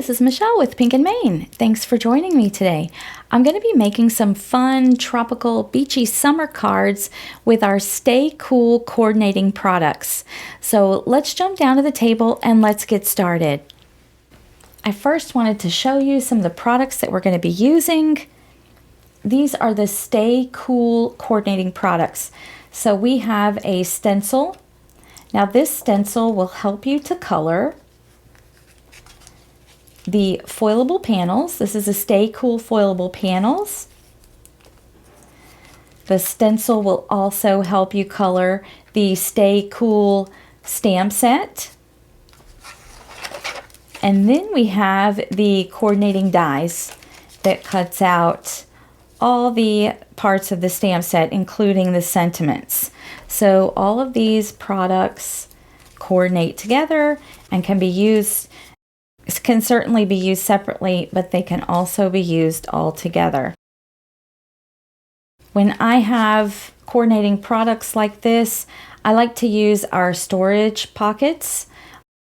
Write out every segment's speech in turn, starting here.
this is Michelle with Pink and Maine. Thanks for joining me today. I'm going to be making some fun, tropical, beachy summer cards with our Stay Cool coordinating products. So let's jump down to the table and let's get started. I first wanted to show you some of the products that we're going to be using. These are the Stay Cool coordinating products. So we have a stencil. Now this stencil will help you to color. The foilable panels. This is a Stay Cool foilable panels. The stencil will also help you color the Stay Cool stamp set. And then we have the coordinating dies that cuts out all the parts of the stamp set, including the sentiments. So all of these products coordinate together and can certainly be used separately, but they can also be used all together. When I have coordinating products like this, I like to use our storage pockets.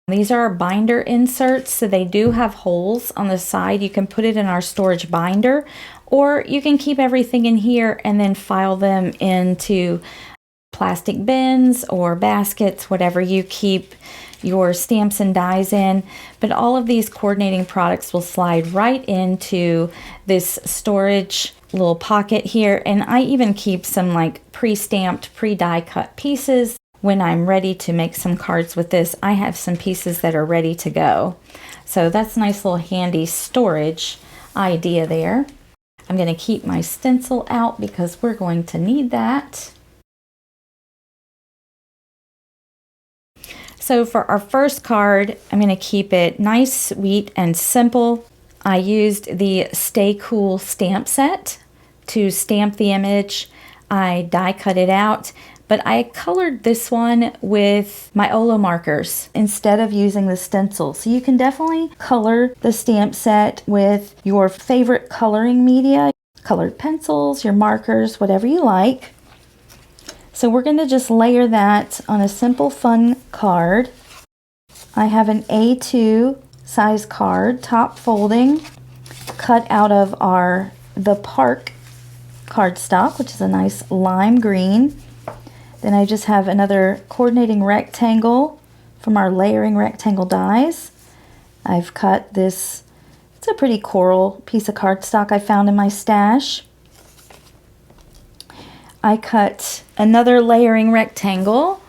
These are binder inserts, so they do have holes on the side. You can put it in our storage binder, or you can keep everything in here and then file them into plastic bins or baskets, whatever you keep your stamps and dies in. But all of these coordinating products will slide right into this storage little pocket here. And I even keep some like pre-stamped, pre-die cut pieces. When I'm ready to make some cards with this, I have some pieces that are ready to go. So that's a nice little handy storage idea there. I'm going to keep my stencil out because we're going to need that. So for our first card, I'm going to keep it nice, sweet, and simple. I used the Stay Cool stamp set to stamp the image. I die cut it out, but I colored this one with my Olo markers instead of using the stencil. So you can definitely color the stamp set with your favorite coloring media, colored pencils, your markers, whatever you like. So we're going to just layer that on a simple fun card. I have an A2 size card, top folding, cut out of the Park cardstock, which is a nice lime green. Then I just have another coordinating rectangle from our layering rectangle dies. I've cut this, it's a pretty coral piece of cardstock I found in my stash. I cut another layering rectangle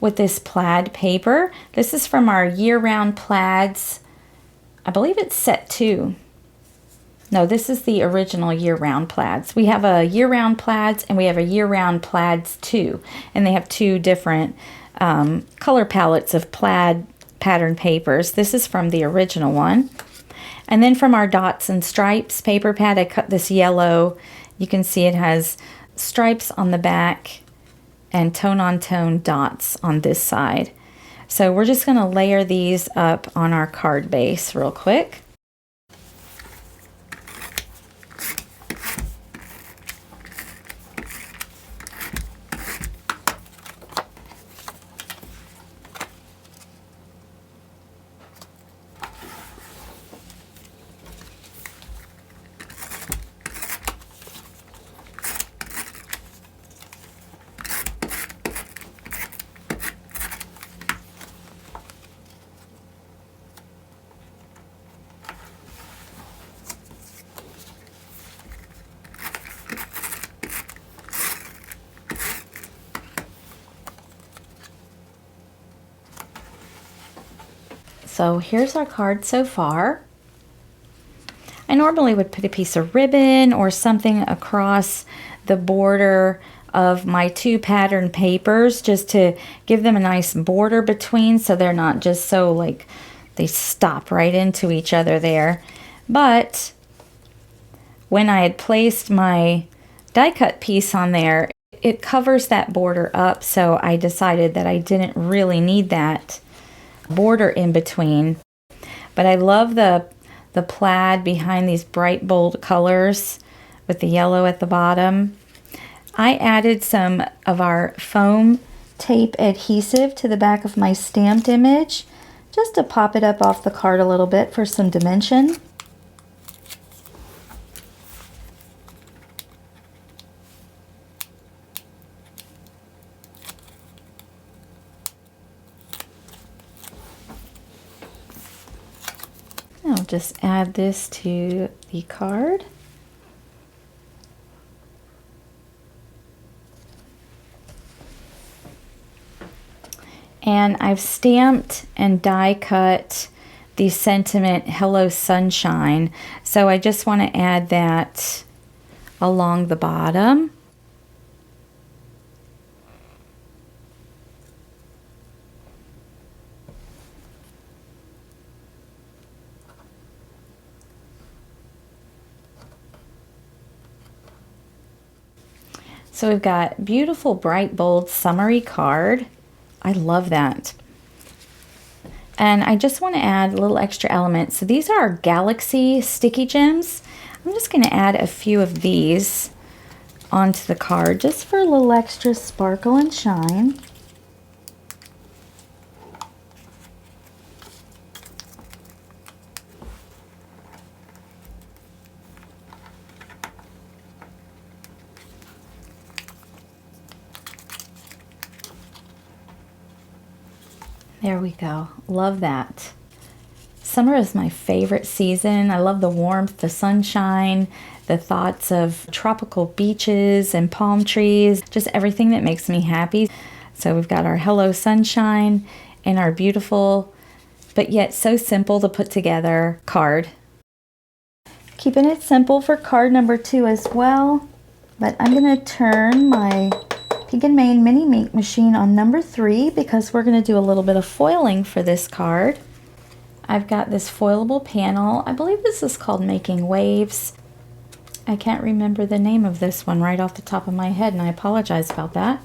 with this plaid paper. This is from our year-round plaids. I believe it's set 2. No, this is the original year-round plaids. We have a year-round plaids and we have a year-round plaids 2. And they have 2 different color palettes of plaid pattern papers. This is from the original one. And then from our dots and stripes paper pad, I cut this yellow. You can see it has stripes on the back and tone-on-tone dots on this side. So we're just going to layer these up on our card base real quick. So here's our card so far. I normally would put a piece of ribbon or something across the border of my 2 pattern papers just to give them a nice border between so they're not just so like they stop right into each other there. But when I had placed my die cut piece on there, it covers that border up, so I decided that I didn't really need that border in between. But I love the plaid behind these bright bold colors with the yellow at the bottom. I added some of our foam tape adhesive to the back of my stamped image just to pop it up off the card a little bit for some dimension. I'll just add this to the card. And I've stamped and die cut the sentiment Hello Sunshine. So I just want to add that along the bottom. So we've got beautiful, bright, bold, summery card. I love that. And I just want to add a little extra element. So these are our Galaxy sticky gems. I'm just going to add a few of these onto the card just for a little extra sparkle and shine. There we go. Love that. Summer is my favorite season. I love the warmth, the sunshine, the thoughts of tropical beaches and palm trees, just everything that makes me happy. So we've got our Hello Sunshine and our beautiful, but yet so simple to put together card. Keeping it simple for card number 2 as well, but I'm going to turn my Pink & Mane Mini Mink machine on number 3 because we're going to do a little bit of foiling for this card. I've got this foilable panel. I believe this is called Making Waves. I can't remember the name of this one right off the top of my head, and I apologize about that.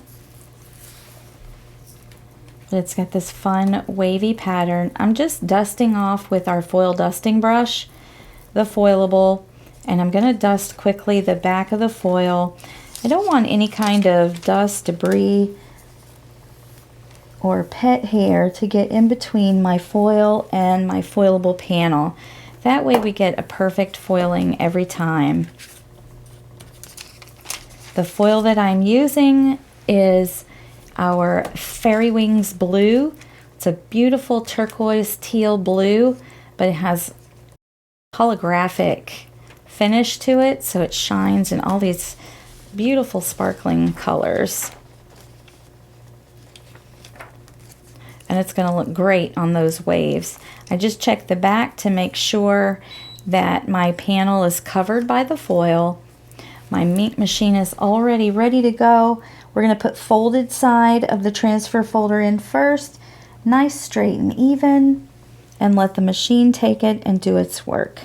But it's got this fun wavy pattern. I'm just dusting off with our foil dusting brush, the foilable, and I'm going to dust quickly the back of the foil. I don't want any kind of dust, debris, or pet hair to get in between my foil and my foilable panel. That way we get a perfect foiling every time. The foil that I'm using is our Fairy Wings Blue. It's a beautiful turquoise teal blue, but it has holographic finish to it, so it shines in all these beautiful sparkling colors. And it's going to look great on those waves. I just checked the back to make sure that my panel is covered by the foil. My Mink machine is already ready to go. We're going to put folded side of the transfer folder in first, nice, straight, and even, and let the machine take it and do its work.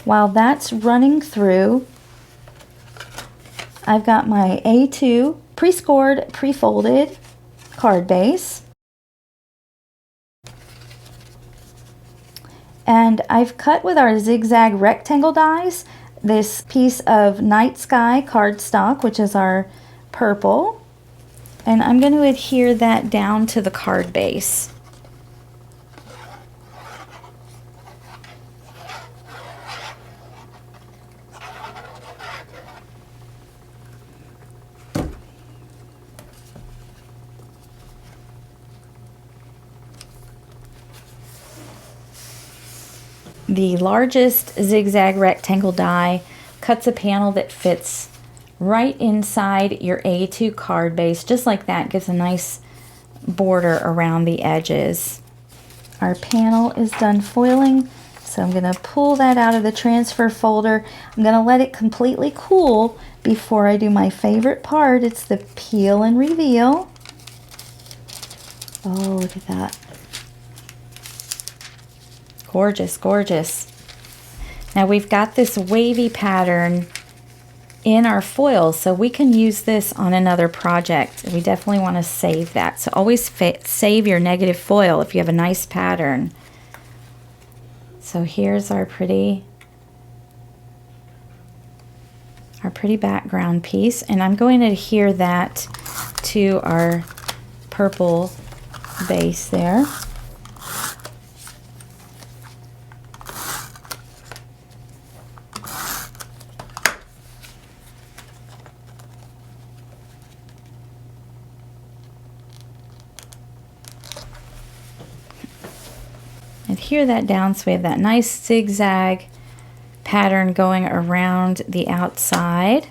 While that's running through, I've got my A2 pre-scored, pre-folded card base. And I've cut with our zigzag rectangle dies this piece of Night Sky cardstock, which is our purple. And I'm going to adhere that down to the card base. The largest zigzag rectangle die cuts a panel that fits right inside your A2 card base, just like that. Gives a nice border around the edges. Our panel is done foiling, so I'm going to pull that out of the transfer folder. I'm going to let it completely cool before I do my favorite part. It's the peel and reveal. Oh, look at that. Gorgeous, gorgeous. Now we've got this wavy pattern in our foil, so we can use this on another project. We definitely want to save that. So always save your negative foil if you have a nice pattern. So here's our pretty background piece, and I'm going to adhere that to our purple base there. Adhere that down so we have that nice zigzag pattern going around the outside.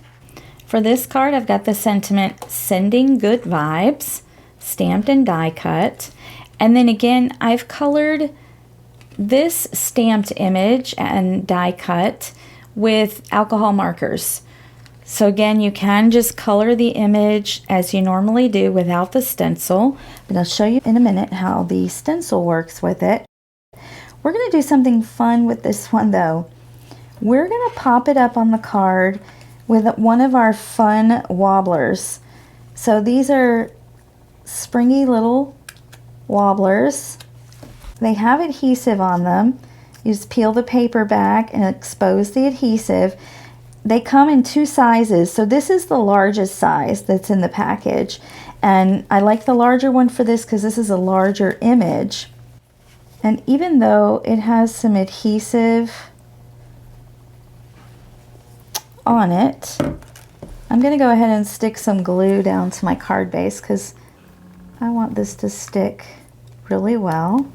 For this card, I've got the sentiment, sending good vibes, stamped and die cut. And then again, I've colored this stamped image and die cut with alcohol markers. So again, you can just color the image as you normally do without the stencil, but I'll show you in a minute how the stencil works with it. We're going to do something fun with this one though. We're going to pop it up on the card with one of our fun wobblers. So these are springy little wobblers. They have adhesive on them. You just peel the paper back and expose the adhesive. They come in two sizes. So this is the largest size that's in the package. And I like the larger one for this because this is a larger image. And even though it has some adhesive on it, I'm going to go ahead and stick some glue down to my card base because I want this to stick really well.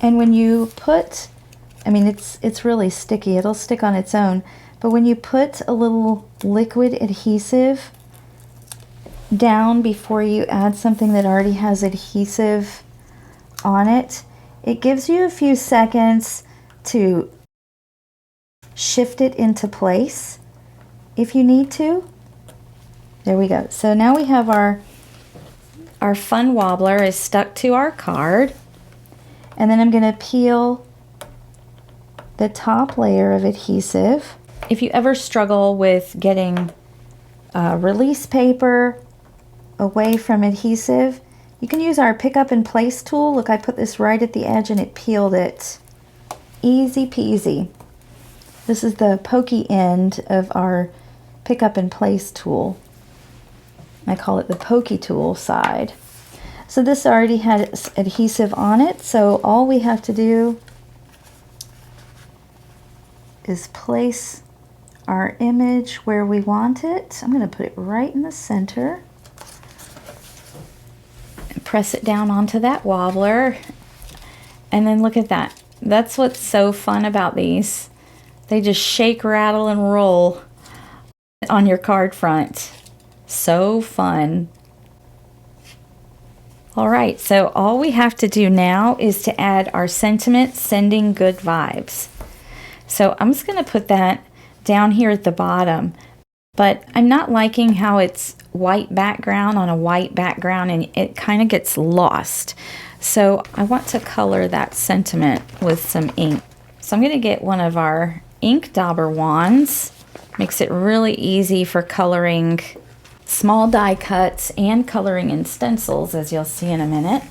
And when you put, I mean, it's really sticky. It'll stick on its own. But when you put a little liquid adhesive down before you add something that already has adhesive on it, it gives you a few seconds to shift it into place if you need to. There we go. So now we have our fun wobbler is stuck to our card. And then I'm going to peel the top layer of adhesive. If you ever struggle with getting release paper away from adhesive, you can use our pick up and place tool. Look, I put this right at the edge and it peeled it. Easy peasy. This is the pokey end of our pick up and place tool. I call it the pokey tool side. So this already had adhesive on it, so all we have to do is place our image where we want it. I'm going to put it right in the center. And press it down onto that wobbler. And then look at that. That's what's so fun about these. They just shake, rattle, and roll on your card front. So fun. All right, so all we have to do now is to add our sentiment, sending good vibes. So I'm just going to put that down here at the bottom, but I'm not liking how it's white background on a white background and it kind of gets lost. So I want to color that sentiment with some ink. So I'm going to get one of our ink dauber wands. Makes it really easy for coloring small die cuts and coloring in stencils, as you'll see in a minute.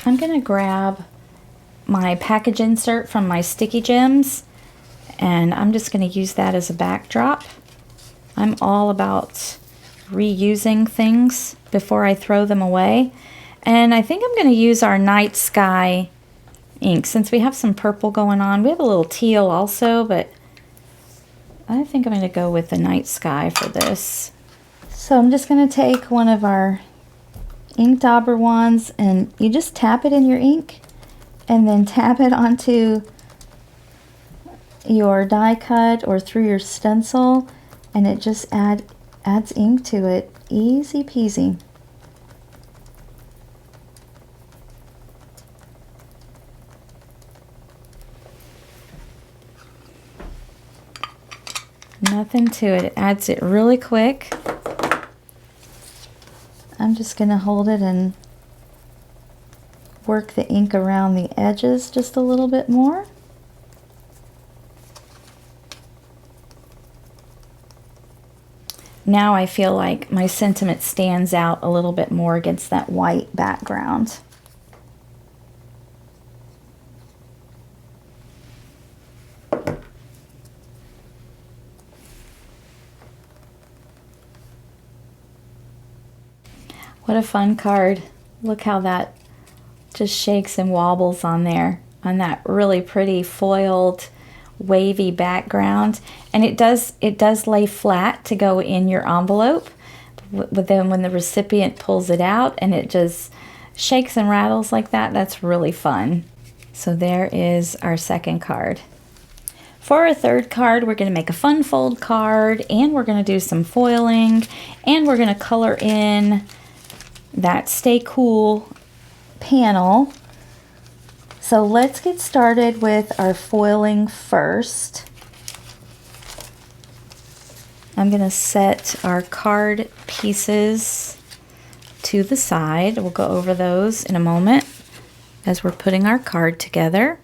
I'm going to grab my package insert from my Sticky Gems, and I'm just going to use that as a backdrop. I'm all about reusing things before I throw them away. And I think I'm going to use our Night Sky ink. Since we have some purple going on, we have a little teal also, but I think I'm going to go with the Night Sky for this. So I'm just going to take one of our ink dauber wands and you just tap it in your ink and then tap it onto your die cut or through your stencil, and it just adds ink to it. Easy peasy. Nothing to it. It adds it really quick. I'm just going to hold it and work the ink around the edges just a little bit more. Now I feel like my sentiment stands out a little bit more against that white background. What a fun card. Look how that just shakes and wobbles on there, on that really pretty foiled wavy background. And it does lay flat to go in your envelope, but then when the recipient pulls it out and it just shakes and rattles like that, that's really fun. So there is our second card. For our third card, we're going to make a fun fold card, and we're going to do some foiling, and we're going to color in that Stay Cool panel. So let's get started with our foiling first. I'm going to set our card pieces to the side. We'll go over those in a moment as we're putting our card together.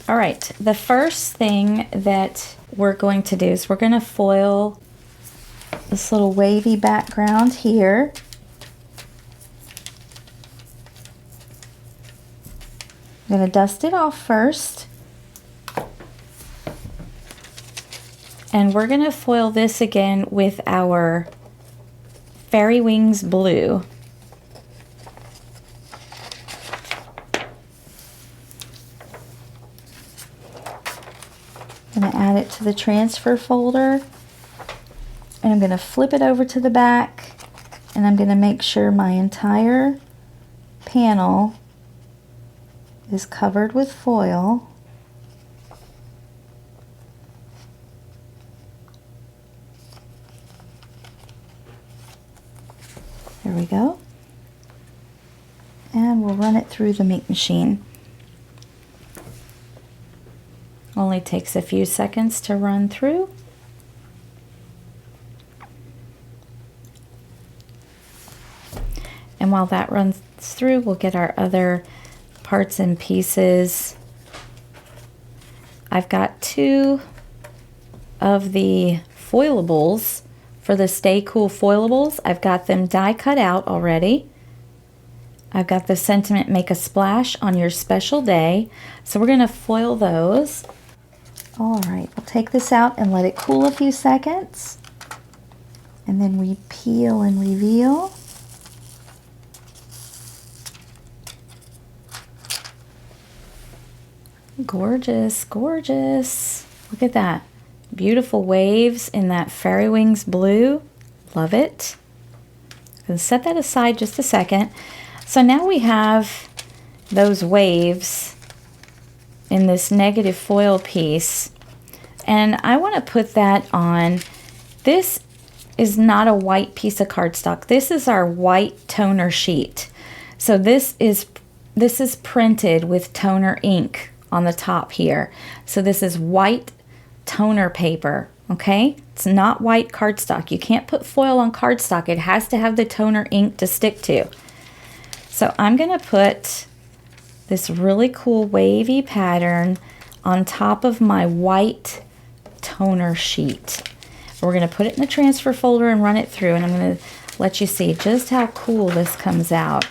All right, the first thing that we're going to do is we're going to foil this little wavy background here. I'm going to dust it off first. And we're going to foil this again with our Fairy Wings Blue. I'm going to add it to the transfer folder, and I'm going to flip it over to the back, and I'm going to make sure my entire panel is covered with foil. There we go. And we'll run it through the Meat Machine. Only takes a few seconds to run through. And while that runs through, we'll get our other parts and pieces. I've got 2 of the foilables for the Stay Cool foilables. I've got them die cut out already. I've got the sentiment Make a Splash on Your Special Day. So we're going to foil those. All right, we'll take this out and let it cool a few seconds. And then we peel and reveal. Gorgeous, gorgeous. Look at that. Beautiful waves in that Fairy Wings Blue. Love it. I'm going to set that aside just a second. So now we have those waves in this negative foil piece, and I want to put that on. This is not a white piece of cardstock. This is our white toner sheet. So this is printed with toner ink on the top here. So this is white toner paper, okay? It's not white cardstock. You can't put foil on cardstock. It has to have the toner ink to stick to. So I'm going to put this really cool wavy pattern on top of my white toner sheet. We're going to put it in the transfer folder and run it through, and I'm going to let you see just how cool this comes out.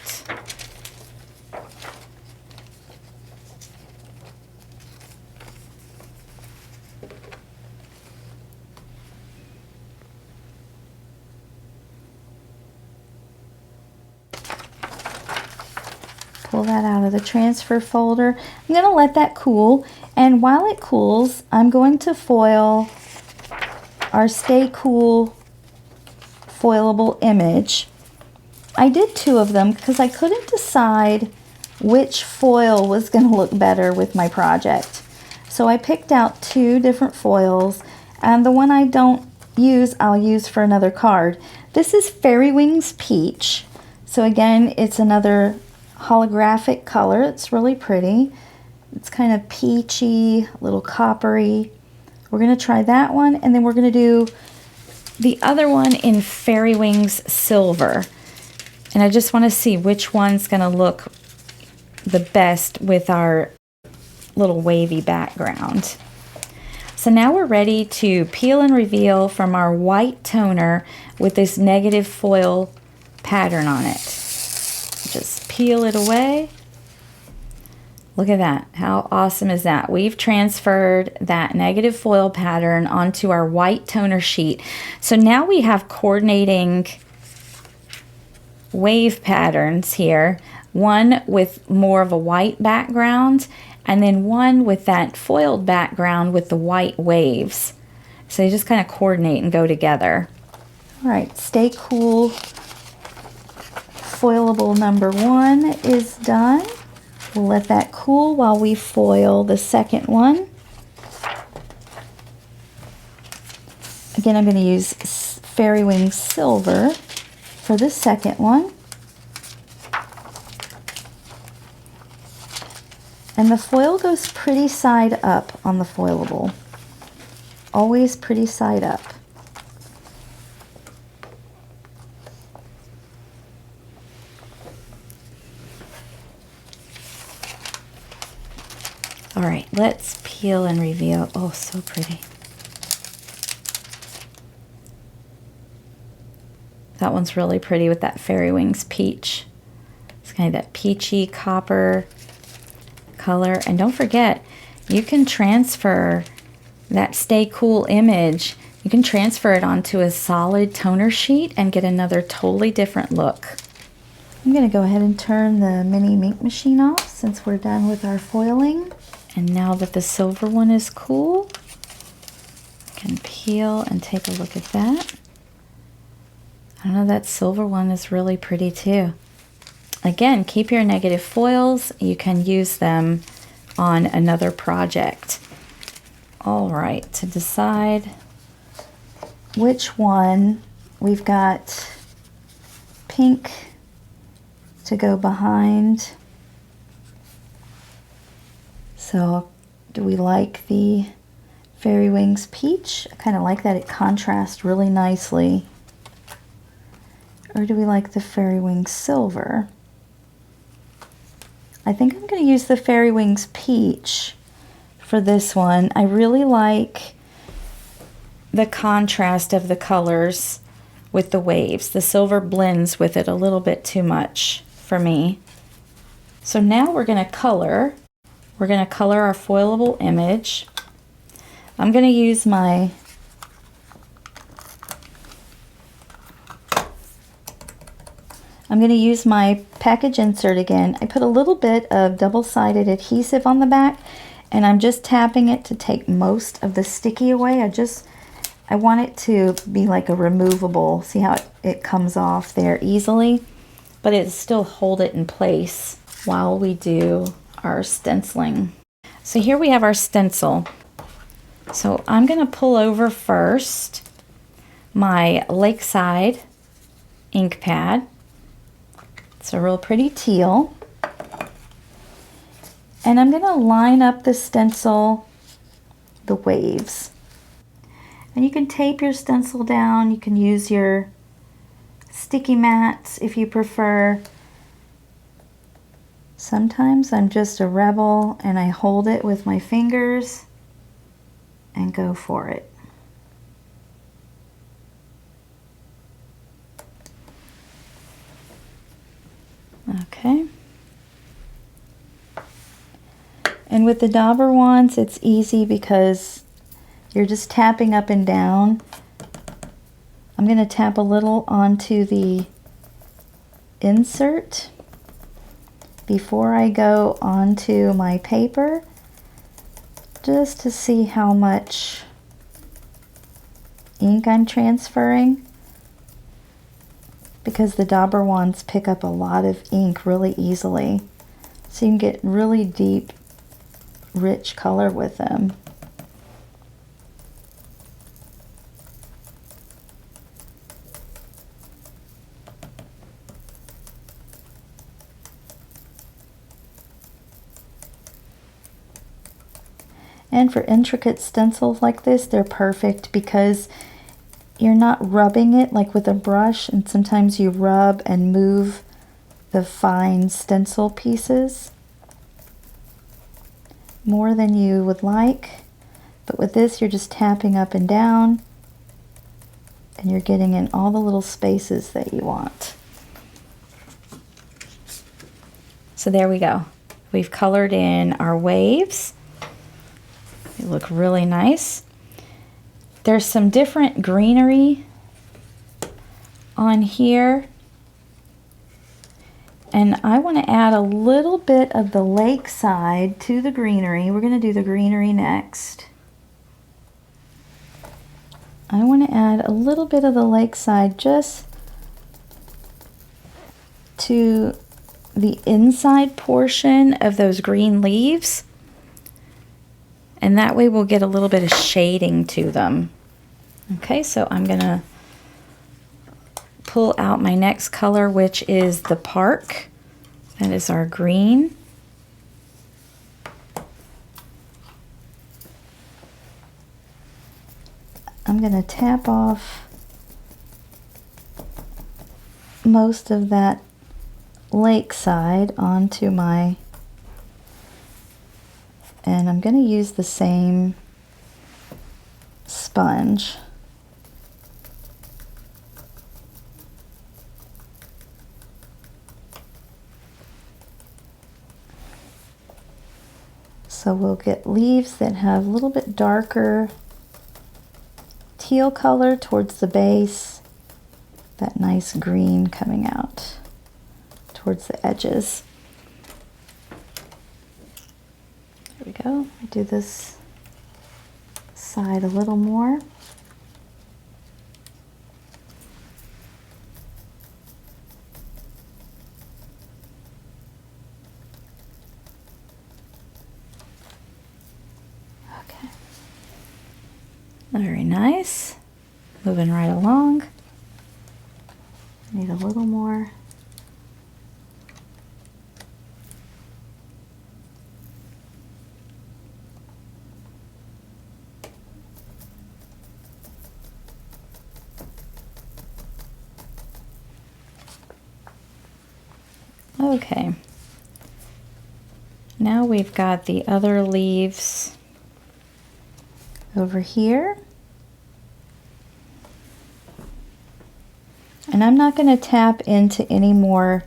Pull that out of the transfer folder. I'm going to let that cool, and while it cools, I'm going to foil our Stay Cool foilable image. I did 2 of them because I couldn't decide which foil was going to look better with my project. So I picked out 2 different foils, and the one I don't use, I'll use for another card. This is Fairy Wings Peach. So again, it's another holographic color. It's really pretty. It's kind of peachy, a little coppery. We're going to try that one, and then we're going to do the other one in Fairy Wings Silver. And I just want to see which one's going to look the best with our little wavy background. So now we're ready to peel and reveal from our white toner with this negative foil pattern on it. Just peel it away. Look at that. How awesome is that? We've transferred that negative foil pattern onto our white toner sheet. So now we have coordinating wave patterns here. One with more of a white background, and then one with that foiled background with the white waves. So they just kind of coordinate and go together. All right, Stay Cool foilable number 1 is done. We'll let that cool while we foil the second one. Again, I'm going to use Fairy Wings Silver for the second one. And the foil goes pretty side up on the foilable. Always pretty side up. All right, let's peel and reveal. Oh, so pretty. That one's really pretty with that Fairy Wings peach. It's kind of that peachy copper color. And don't forget, you can transfer that Stay Cool image. You can transfer it onto a solid toner sheet and get another totally different look. I'm going to go ahead and turn the mini ink machine off since we're done with our foiling. And now that the silver one is cool, I can peel and take a look at that. I know that silver one is really pretty too. Again, keep your negative foils. You can use them on another project. All right, to decide which one, we've got pink to go behind. So do we like the Fairy Wings Peach? I kind of like that it contrasts really nicely. Or do we like the Fairy Wings Silver? I think I'm going to use the Fairy Wings Peach for this one. I really like the contrast of the colors with the waves. The silver blends with it a little bit too much for me. So now we're going to color. We're going to color our foilable image. I'm going to use my package insert again. I put a little bit of double-sided adhesive on the back, and I'm just tapping it to take most of the sticky away. I want it to be like a removable. See how it comes off there easily, but it still hold it in place while we do our stenciling. So here we have our stencil. So I'm going to pull over first my Lakeside ink pad. It's a real pretty teal. And I'm going to line up the stencil, the waves. And you can tape your stencil down. You can use your sticky mats if you prefer. Sometimes I'm just a rebel and I hold it with my fingers and go for it. Okay. And with the dauber wands, it's easy because you're just tapping up and down. I'm going to tap a little onto the insert before I go onto my paper, just to see how much ink I'm transferring, because the dauber wands pick up a lot of ink really easily, so you can get really deep, rich color with them. And for intricate stencils like this, they're perfect because you're not rubbing it like with a brush, and sometimes you rub and move the fine stencil pieces more than you would like. But with this, you're just tapping up and down, and you're getting in all the little spaces that you want. So there we go. We've colored in our waves. They look really nice. There's some different greenery on here. And I want to add a little bit of the lakeside to the greenery. We're going to do the greenery next. I want to add a little bit of the lakeside just to the inside portion of those green leaves. And that way we'll get a little bit of shading to them. Okay, so I'm going to pull out my next color, which is the Park. That is our green. I'm going to tap off most of that lakeside onto my, and I'm going to use the same sponge. So we'll get leaves that have a little bit darker teal color towards the base, that nice green coming out towards the edges. There we go. I do this side a little more. Okay. Very nice. Moving right along. Need a little more. Okay. Now we've got the other leaves over here. And I'm not going to tap into any more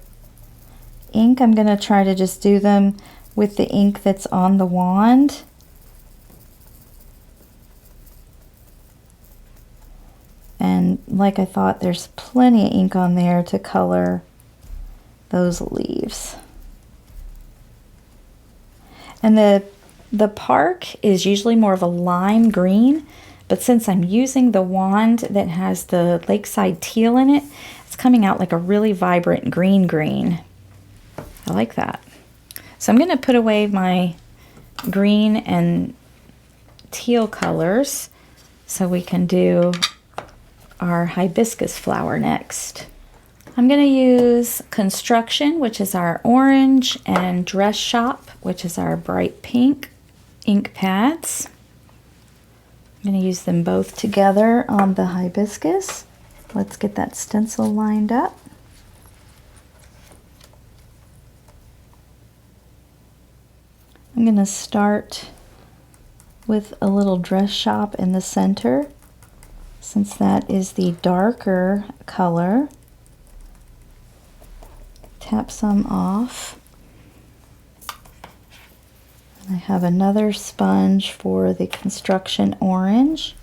ink. I'm going to try to just do them with the ink that's on the wand. And like I thought, there's plenty of ink on there to color those leaves. And the Park is usually more of a lime green, but since I'm using the wand that has the lakeside teal in it, it's coming out like a really vibrant green. I like that. So I'm going to put away my green and teal colors so we can do our hibiscus flower next. I'm going to use Construction, which is our orange, and Dress Shop, which is our bright pink ink pads. I'm going to use them both together on the hibiscus. Let's get that stencil lined up. I'm going to start with a little Dress Shop in the center, since that is the darker color. Tap some off. I have another sponge for the Construction orange.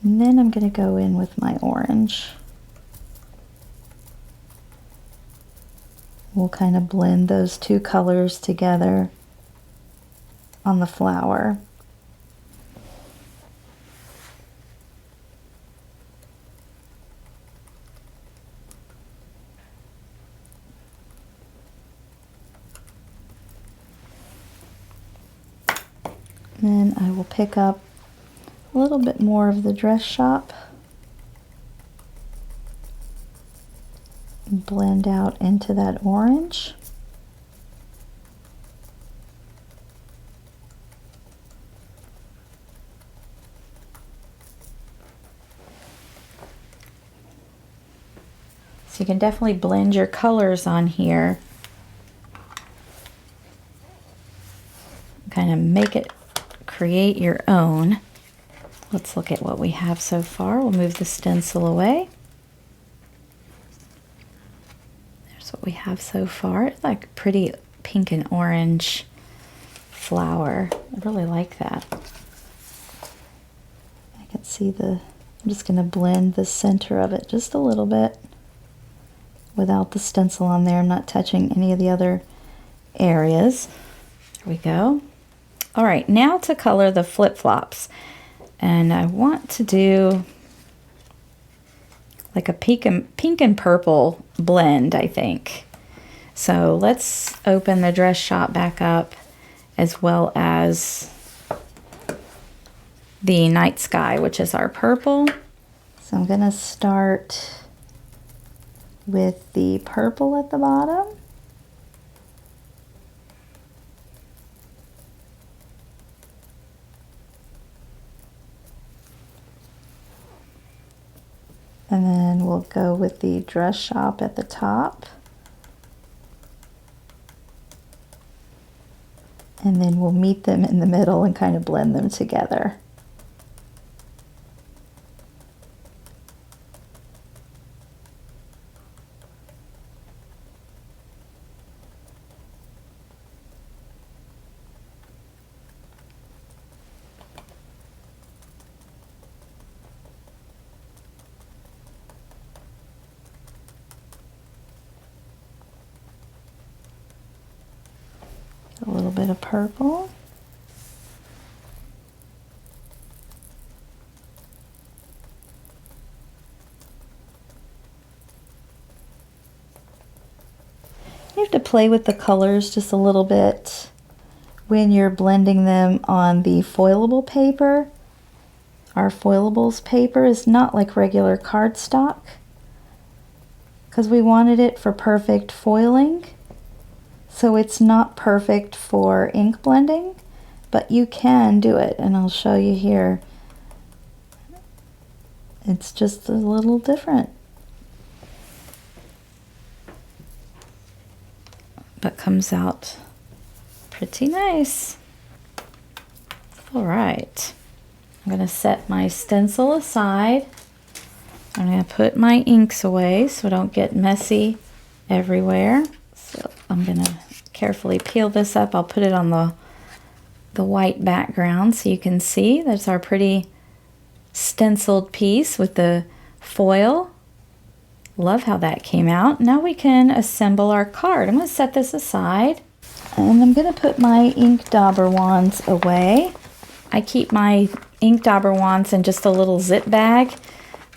And then I'm going to go in with my orange. We'll kind of blend those two colors together on the flower. Then I will pick up a little bit more of the Dress Shop and blend out into that orange. So you can definitely blend your colors on here. Kind of make it create your own. Let's look at what we have so far. We'll move the stencil away. There's what we have so far. It's like a pretty pink and orange flower. I really like that. I can see I'm just going to blend the center of it just a little bit without the stencil on there. I'm not touching any of the other areas. There we go. All right, now to color the flip-flops. And I want to do like a pink and purple blend, I think. So let's open the dress shop back up, as well as the night sky, which is our purple. So I'm gonna start with the purple at the bottom. And then we'll go with the dress shop at the top. And then we'll meet them in the middle and kind of blend them together. A little bit of purple. You have to play with the colors just a little bit when you're blending them on the foilable paper. Our foilables paper is not like regular cardstock because we wanted it for perfect foiling. So it's not perfect for ink blending, but you can do it, and I'll show you here. It's just a little different, but comes out pretty nice. All right, I'm gonna set my stencil aside. I'm gonna put my inks away so I don't get messy everywhere. So I'm gonna carefully peel this up. I'll put it on the white background so you can see. That's our pretty stenciled piece with the foil. Love how that came out. Now we can assemble our card. I'm gonna set this aside and I'm gonna put my ink dauber wands away. I keep my ink dauber wands in just a little zip bag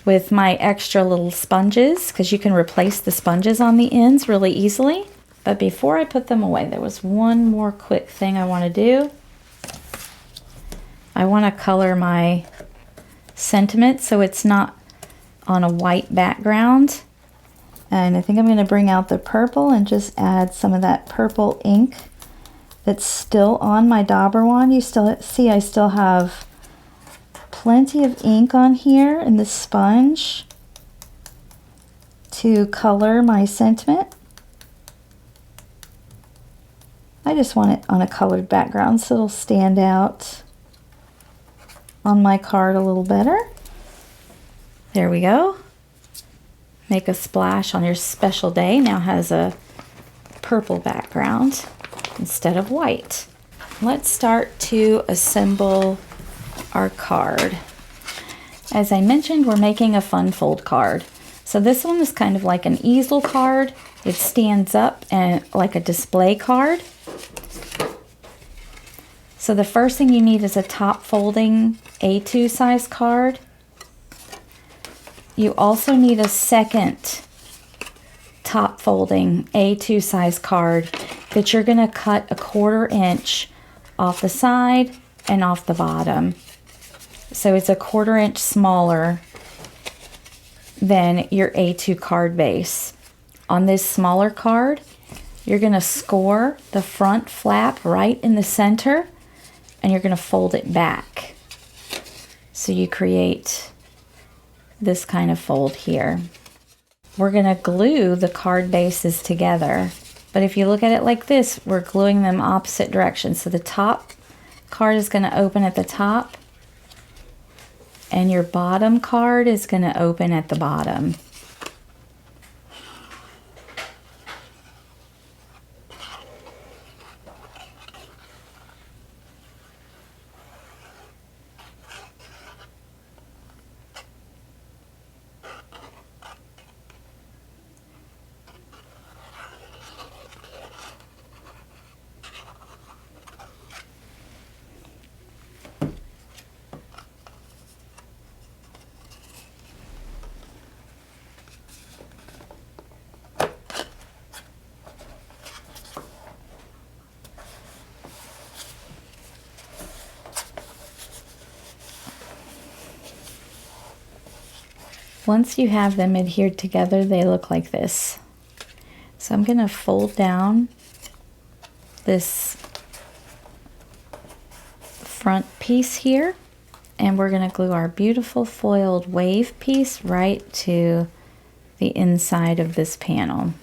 with my extra little sponges, because you can replace the sponges on the ends really easily. But before I put them away, there was one more quick thing I want to do. I want to color my sentiment so it's not on a white background. And I think I'm going to bring out the purple and just add some of that purple ink that's still on my dauber wand. You still see I still have plenty of ink on here in the sponge to color my sentiment. I just want it on a colored background so it'll stand out on my card a little better. There we go. Make a splash on your special day. Now has a purple background instead of white. Let's start to assemble our card. As I mentioned, we're making a fun fold card. So this one is kind of like an easel card. It stands up and like a display card. So the first thing you need is a top folding A2 size card. You also need a second top folding A2 size card that you're going to cut 1/4 inch off the side and off the bottom. So it's 1/4 inch smaller than your A2 card base. On this smaller card, you're going to score the front flap right in the center, and you're going to fold it back. So you create this kind of fold here. We're going to glue the card bases together. But if you look at it like this, we're gluing them opposite directions. So the top card is going to open at the top, and your bottom card is going to open at the bottom. Once you have them adhered together, they look like this. So I'm going to fold down this front piece here, and we're going to glue our beautiful foiled wave piece right to the inside of this panel.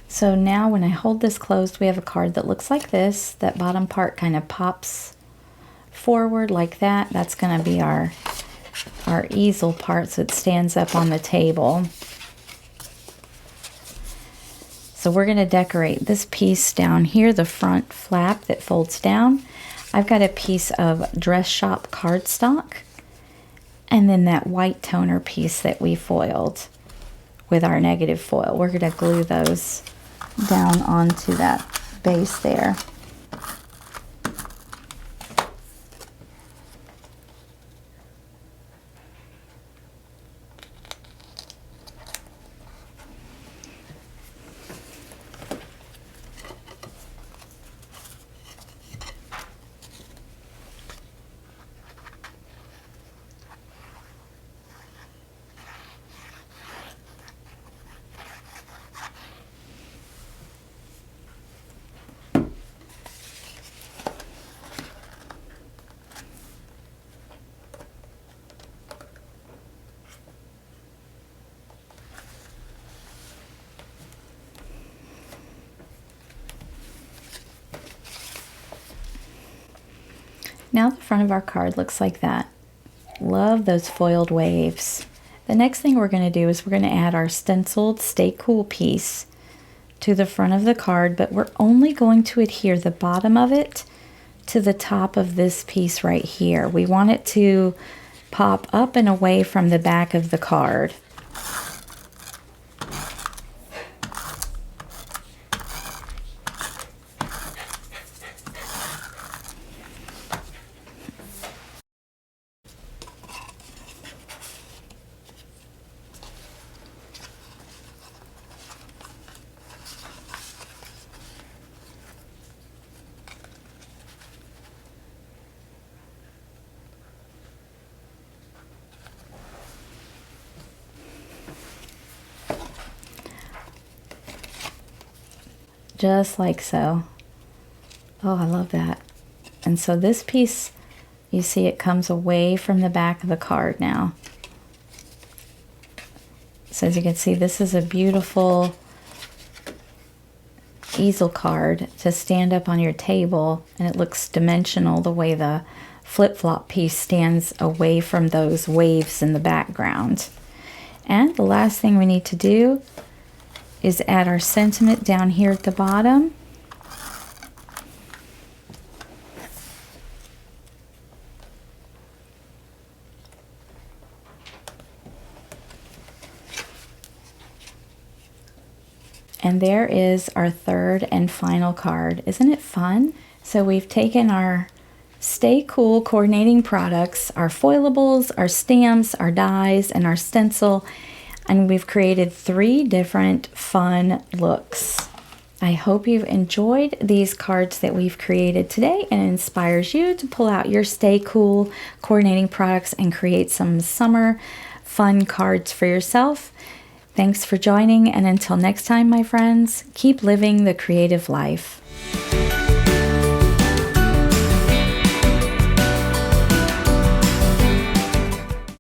So now when I hold this closed, we have a card that looks like this. That bottom part kind of pops forward like that. That's going to be our easel part, so it stands up on the table. So we're going to decorate this piece down here, the front flap that folds down. I've got a piece of Dress Shop cardstock, and then that white toner piece that we foiled with our negative foil. We're going to glue those down onto that base there. Now the front of our card looks like that. Love those foiled waves. The next thing we're going to do is we're going to add our stenciled Stay Cool piece to the front of the card, but we're only going to adhere the bottom of it to the top of this piece right here. We want it to pop up and away from the back of the card. Just like so. Oh, I love that. And so this piece, you see it comes away from the back of the card now. So as you can see, this is a beautiful easel card to stand up on your table, and it looks dimensional the way the flip-flop piece stands away from those waves in the background. And the last thing we need to do is add our sentiment down here at the bottom. And there is our third and final card. Isn't it fun? So we've taken our Stay Cool coordinating products, our foilables, our stamps, our dies, and our stencil, and we've created 3 different fun looks. I hope you've enjoyed these cards that we've created today and it inspires you to pull out your Stay Cool coordinating products and create some summer fun cards for yourself. Thanks for joining, and until next time, my friends, keep living the creative life.